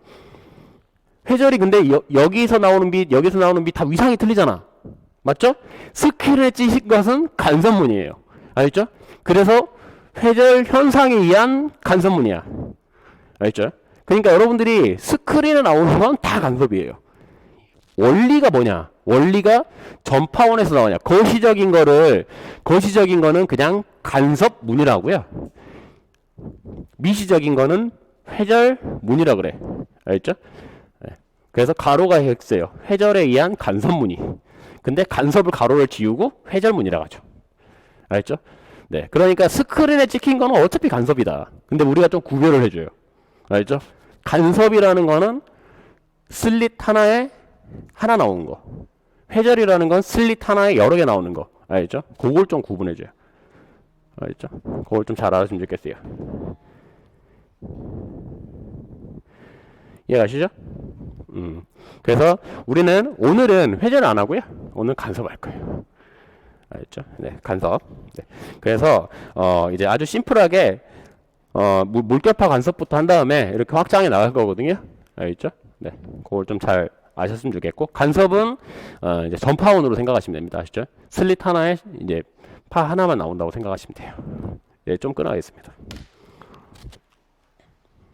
회절이 근데 여기서 나오는 빛, 여기서 나오는 빛 다 위상이 틀리잖아. 맞죠? 스크린에 찌신 것은 간섭문이에요. 알죠? 그래서 회절 현상에 의한 간섭문이야. 알죠? 그러니까 여러분들이 스크린에 나오는 건 다 간섭이에요. 원리가 뭐냐? 원리가 전파원에서 나오냐? 거시적인 거는 그냥 간섭문이라고요. 미시적인 거는 회절문이라 그래. 알죠? 그래서 가로가 X예요. 회절에 의한 간섭문이. 근데 간섭을 가로를 지우고 회절문이라고 하죠. 알죠? 네. 그러니까 스크린에 찍힌 거는 어차피 간섭이다. 근데 우리가 좀 구별을 해줘요. 알죠? 간섭이라는 거는 슬릿 하나에 하나 나오는 거. 회절이라는 건 슬릿 하나에 여러 개 나오는 거. 알죠? 그걸 좀 구분해줘요. 알죠? 그걸 좀 잘 알았으면 좋겠어요. 이해가시죠? 그래서 우리는 오늘은 회전을 안 하고요. 오늘 간섭할 거예요. 알죠? 네, 간섭. 네. 그래서 이제 아주 심플하게 물결파 간섭부터 한 다음에 이렇게 확장해 나갈 거거든요. 알죠? 네, 그걸 좀 잘 아셨으면 좋겠고 간섭은 이제 전파원으로 생각하시면 됩니다. 아시죠? 슬릿 하나에 이제 파 하나만 나온다고 생각하시면 돼요. 네, 좀 끊어가겠습니다.